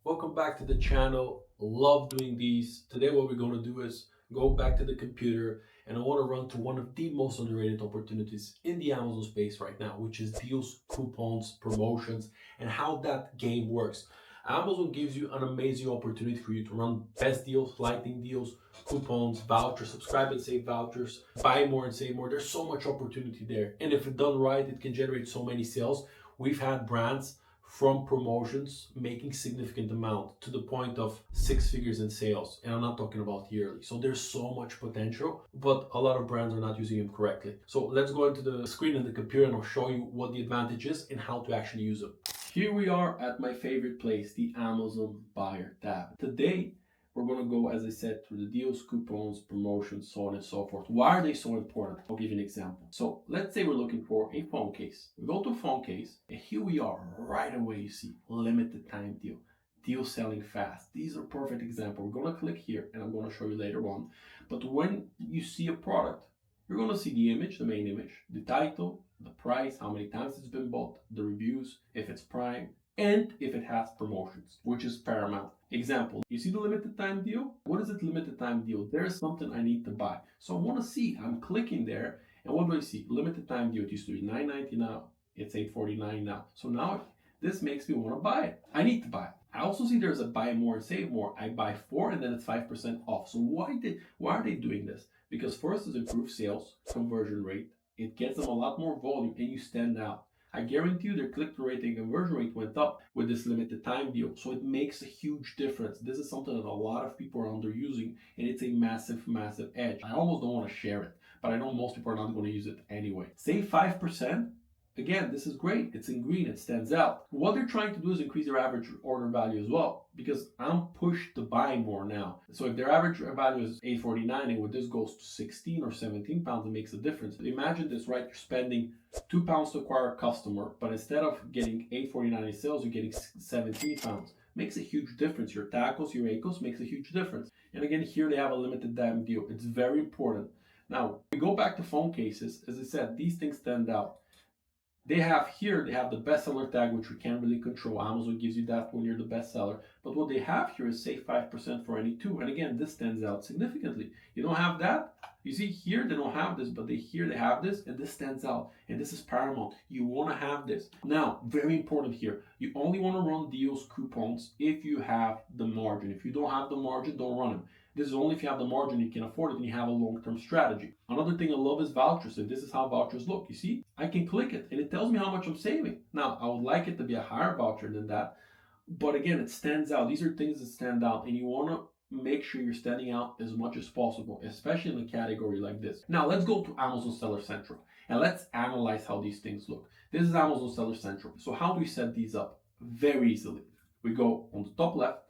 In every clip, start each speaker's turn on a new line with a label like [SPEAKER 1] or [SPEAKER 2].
[SPEAKER 1] Welcome back to the channel. Love doing these. Today what we're going to do is go back to the computer and I want to run to one of the most underrated opportunities in the Amazon space right now, which is deals, coupons, promotions, and how that game works. Amazon gives you an amazing opportunity for you to run best deals, lightning deals, coupons, vouchers, subscribe and save vouchers, buy more and save more. There's so much opportunity there. And if it's done right, it can generate so many sales. We've had brands from promotions making significant amount to the point of six figures in sales, and I'm not talking about yearly. So there's so much potential, but a lot of brands are not using them correctly. So let's go into the screen in the computer and I'll show you what the advantage is and how to actually use them. Here we are at my favorite place, the Amazon buyer tab. Today we're going to go, as I said, through the deals, coupons, promotions, so on and so forth. Why are they so important? I'll give you an example. So let's say we're looking for a phone case. We go to phone case, and here we are. Right away, you see limited time deal, deal selling fast. These are perfect examples. We're going to click here, and I'm going to show you later on. But when you see a product, you're going to see the image, the main image, the title, the price, how many times it's been bought, the reviews, if it's prime, and if it has promotions, which is paramount. Example, you see the limited time deal? What is it limited time deal? There's something I need to buy. So I want to see, I'm clicking there, and what do I see? Limited time deal, it used to be $9.90 now, it's $8.49 now. So now this makes me want to buy it. I need to buy it. I also see there's a buy more and save more. I buy 4 and then it's 5% off. So why are they doing this? Because first is improved sales, conversion rate. It gets them a lot more volume and you stand out. I guarantee you their click-through rate and conversion rate went up with this limited time deal. So it makes a huge difference. This is something that a lot of people are underusing and it's a massive, massive edge. I almost don't want to share it, but I know most people are not going to use it anyway. Save 5%. Again, this is great. It's in green. It stands out. What they're trying to do is increase their average order value as well, because I'm pushed to buy more now. So if their average value is $8.49 and with this goes to 16 or 17 pounds, it makes a difference. Imagine this, right? You're spending £2 to acquire a customer, but instead of getting $8.49 in sales, you're getting 17 pounds. Makes a huge difference. Your tacos, your ACOs makes a huge difference. And again, here they have a limited time deal. It's very important. Now, we go back to phone cases. As I said, these things stand out. They have the bestseller tag, which we can't really control. Amazon gives you that when you're the bestseller. But what they have here is save 5% for any two. And again, this stands out significantly. You don't have that. You see here, they don't have this, but they have this, and this stands out. And this is paramount. You want to have this. Now, very important here. You only want to run deals, coupons, if you have the margin. If you don't have the margin, don't run them. This is only if you have the margin, you can afford it, and you have a long-term strategy. Another thing I love is vouchers, and this is how vouchers look. You see, I can click it, and it tells me how much I'm saving. Now, I would like it to be a higher voucher than that, but again, it stands out. These are things that stand out, and you want to make sure you're standing out as much as possible, especially in a category like this. Now, let's go to Amazon Seller Central, and let's analyze how these things look. This is Amazon Seller Central. So how do we set these up? Very easily. We go on the top left,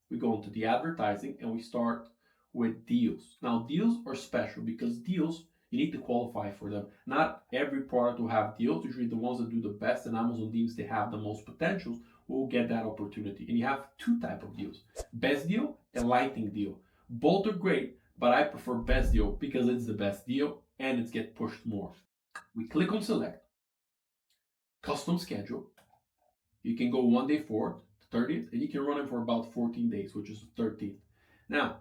[SPEAKER 1] we go into the advertising, and we start with deals. Now, deals are special because deals, you need to qualify for them. Not every product will have deals. Usually the ones that do the best and Amazon deems they have the most potentials will get that opportunity. And you have two types of deals, best deal and lightning deal. Both are great, but I prefer best deal because it's the best deal and it's get pushed more. We click on select, custom schedule. You can go 1 day forward, 30th, and you can run it for about 14 days, which is the 13th. Now,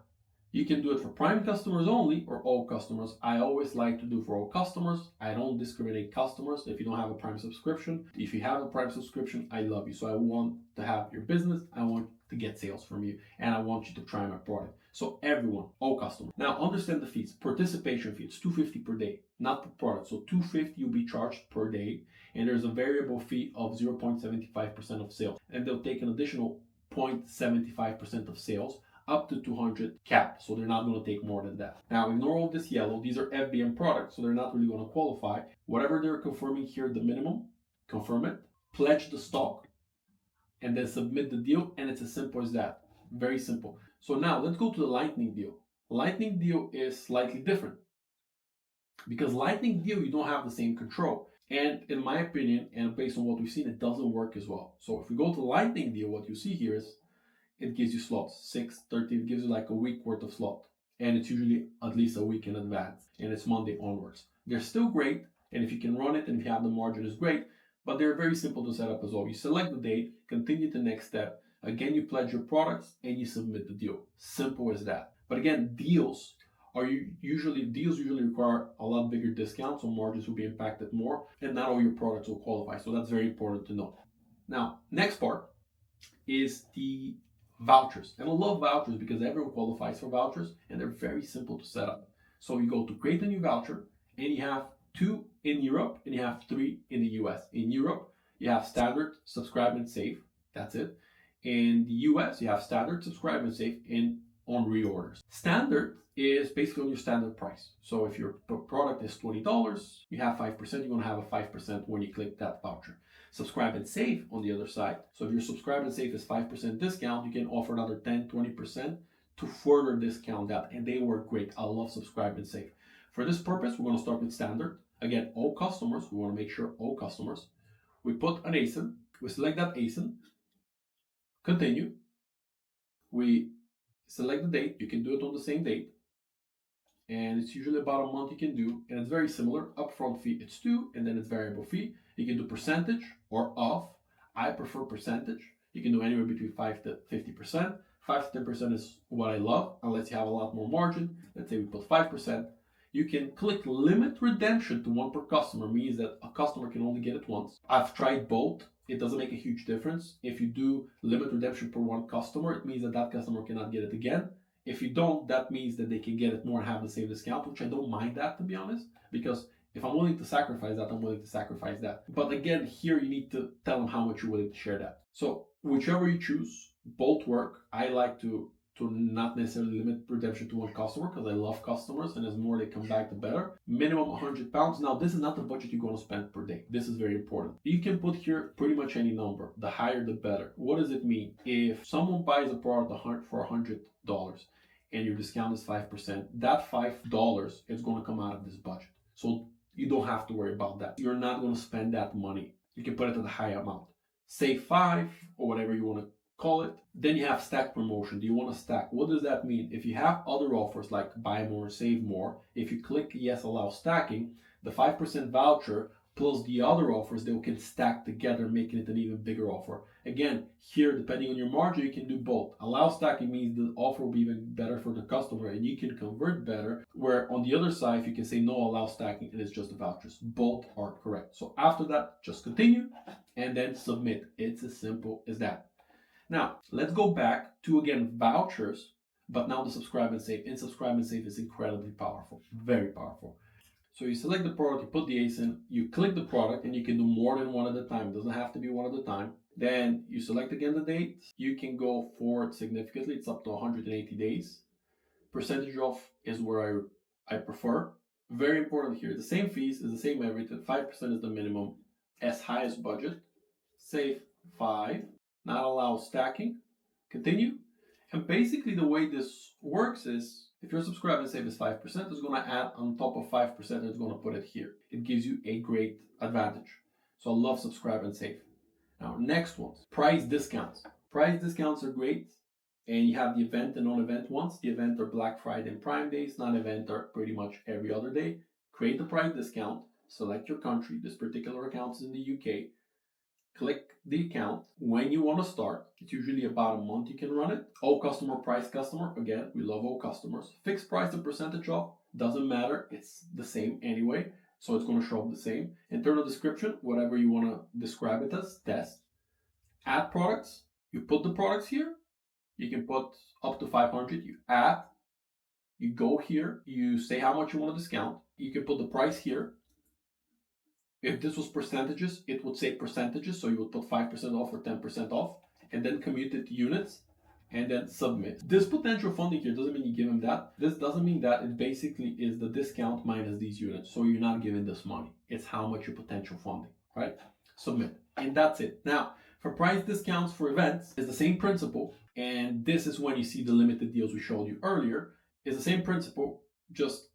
[SPEAKER 1] you can do it for Prime customers only or all customers. I always like to do for all customers. I don't discriminate customers if you don't have a Prime subscription. If you have a Prime subscription, I love you. So I want to have your business. I want to get sales from you. And I want you to try my product. So everyone, all customers. Now understand the fees. Participation fee, it's $2.50 per day, not per product. So $2.50 you'll be charged per day. And there's a variable fee of 0.75% of sales. And they'll take an additional 0.75% of sales up to 200 cap, so they're not going to take more than that. Now ignore all this yellow. These are FBM products, so they're not really going to qualify. Whatever they're confirming here, the minimum, confirm it, pledge the stock, and then submit the deal, and it's as simple as that. Very simple. So now let's go to the lightning deal. Lightning deal is slightly different because lightning deal, you don't have the same control. And in my opinion, and based on what we've seen, it doesn't work as well. So if we go to lightning deal, what you see here is it gives you slots, 6, 13, it gives you like a week worth of slot. And it's usually at least a week in advance. And it's Monday onwards. They're still great. And if you can run it and if you have the margin, it's great. But they're very simple to set up as well. You select the date, continue to the next step, Again, you pledge your products and you submit the deal. Simple as that. But again, deals usually require a lot bigger discounts, so margins will be impacted more, and not all your products will qualify. So that's very important to know. Now, next part is the vouchers. And I love vouchers because everyone qualifies for vouchers and they're very simple to set up. So you go to create a new voucher and you have 2 in Europe and you have 3 in the US. In Europe, you have standard, subscribe, and save. That's it. In the US, you have standard, subscribe, and save, and on reorders. Standard is basically on your standard price. So if your product is $20, you have 5%, you're going to have a 5% when you click that voucher. Subscribe and save on the other side. So if your subscribe and save is 5% discount, you can offer another 10, 20% to further discount that. And they work great. I love subscribe and save. For this purpose, we're going to start with standard. Again, all customers, we want to make sure all customers. We put an ASIN, we select that ASIN, continue. We select the date, you can do it on the same date. And it's usually about a month you can do, and it's very similar. Upfront fee, it's 2, and then it's variable fee. You can do percentage or off. I prefer percentage. You can do anywhere between 5 to 50%. 5 to 10% is what I love, unless you have a lot more margin. Let's say we put 5%. You can click limit redemption to 1 per customer, means that a customer can only get it once. I've tried both. It doesn't make a huge difference. If you do limit redemption per 1 customer, it means that that customer cannot get it again. If you don't, that means that they can get it more and have the same discount, which I don't mind that, to be honest, because if I'm willing to sacrifice that, I'm willing to sacrifice that. But again, here you need to tell them how much you're willing to share that. So whichever you choose, both work. I like to not necessarily limit redemption to 1 customer because I love customers, and as more they come back, the better. Minimum £100. Now, this is not the budget you're going to spend per day. This is very important. You can put here pretty much any number. The higher, the better. What does it mean? If someone buys a product for $100 and your discount is 5%, that $5 is going to come out of this budget. So you don't have to worry about that. You're not going to spend that money. You can put it at a high amount. Say 5 or whatever you want to call it. Then you have stack promotion. Do you want to stack? What does that mean? If you have other offers like buy more, save more, if you click yes, allow stacking, the 5% voucher plus the other offers, they can stack together, making it an even bigger offer. Again, here, depending on your margin, you can do both. Allow stacking means the offer will be even better for the customer and you can convert better. Where on the other side, you can say no, allow stacking, and it's just the vouchers. Both are correct. So after that, just continue and then submit. It's as simple as that. Now, let's go back to, again, vouchers, but now the subscribe and save. And subscribe and save is incredibly powerful, very powerful. So you select the product, you put the ASIN, you click the product, and you can do more than 1 at a time. It doesn't have to be 1 at a time. Then you select again the date. You can go forward significantly. It's up to 180 days. Percentage off is where I prefer. Very important here. The same fees is the same everything. 5% is the minimum. As high as budget. Save 5. Not allow stacking. Continue. And basically the way this works is if your subscribe and save is 5%, it's going to add on top of 5%, it's going to put it here. It gives you a great advantage. So I love subscribe and save. Now, next one, price discounts. Price discounts are great. And you have the event and non-event ones. The event are Black Friday and Prime Days. Non-event are pretty much every other day. Create the price discount. Select your country. This particular account is in the UK. Click the account when you want to start. It's usually about a month you can run it. All customer, price customer. Again, we love all customers. Fixed price and percentage off. Doesn't matter. It's the same anyway. So it's going to show up the same. Internal description, whatever you want to describe it as, test. Add products. You put the products here. You can put up to 500. You add. You go here. You say how much you want to discount. You can put the price here. If this was percentages, it would say percentages. So you would put 5% off or 10% off and then commute it to units and then submit. This potential funding here doesn't mean you give them that. This doesn't mean that. It basically is the discount minus these units. So you're not giving this money. It's how much your potential funding, right? Submit. And that's it. Now, for price discounts for events, it's the same principle. And this is when you see the limited deals we showed you earlier. It's the same principle, just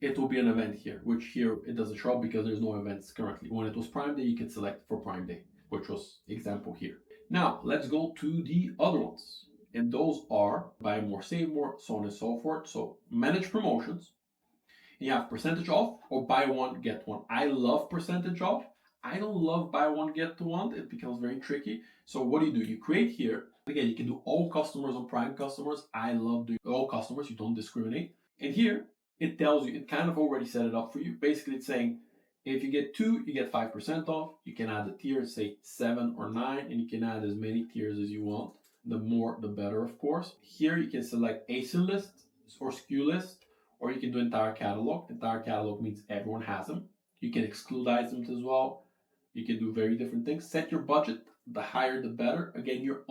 [SPEAKER 1] it will be an event here, which here it doesn't show up because there's no events currently. When it was Prime Day, you could select for Prime Day, which was example here. Now, let's go to the other ones. And those are buy more, save more, so on and so forth. So manage promotions. You have percentage off or buy one, get one. I love percentage off. I don't love buy one, get one. It becomes very tricky. So what do? You create here Again, you can do all customers or prime customers. I love doing all customers. You don't discriminate. And here it tells you, it kind of already set it up for you. Basically, it's saying if you get two, you get 5% off. You can add a tier, say 7 or 9, and you can add as many tiers as you want. The more, the better, of course. Here you can select ASIN list or SKU list, or you can do entire catalog. Entire catalog means everyone has them. You can exclude items as well. You can do very different things. Set your budget. The higher the better. Again, you're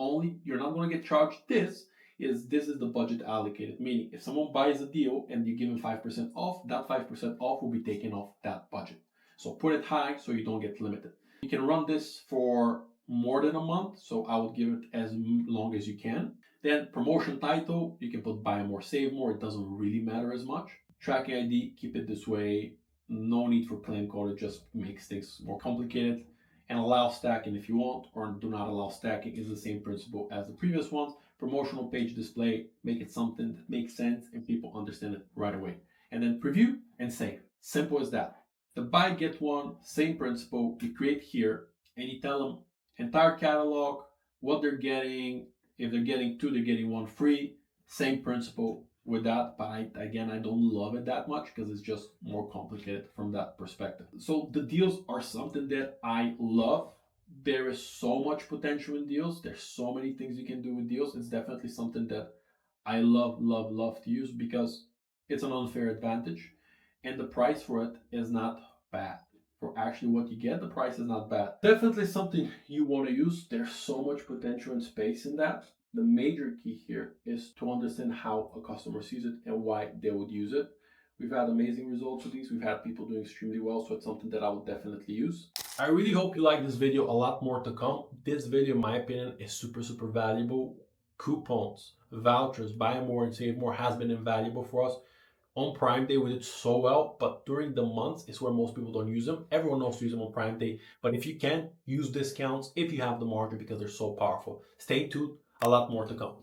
[SPEAKER 1] not going to get charged this is the budget allocated. Meaning if someone buys a deal and you give them 5% off, that 5% off will be taken off that budget. So put it high so you don't get limited. You can run this for more than a month, so I would give it as long as you can. Then promotion title, you can put buy more, save more. It doesn't really matter as much. Tracking ID, keep it this way. No need for claim code. It just makes things more complicated. And allow stacking if you want, or do not allow stacking is the same principle as the previous ones. Promotional page display, make it something that makes sense and people understand it right away. And then preview and save. Simple as that. The buy get one, same principle. You create here and you tell them entire catalog, what they're getting. If they're getting two, they're getting one free. Same principle with that, but I don't love it that much because it's just more complicated from that perspective. So the deals are something that I love. There is so much potential in deals. There's so many things you can do with deals. It's definitely something that I love to use because it's an unfair advantage, and the price for it is not bad. For actually what you get, the price is not bad. Definitely something you want to use. There's so much potential and space in that. The major key here is to understand how a customer sees it and why they would use it. We've had amazing results with these. We've had people doing extremely well, so it's something that I would definitely use. I really hope you like this video. A lot more to come. This video, in my opinion, is super valuable. Coupons, vouchers, buy more and save more has been invaluable for us. On Prime Day, we did so well, but during the months is where most people don't use them. Everyone knows to use them on Prime Day, but if you can, use discounts if you have the margin because they're so powerful. Stay tuned, a lot more to come.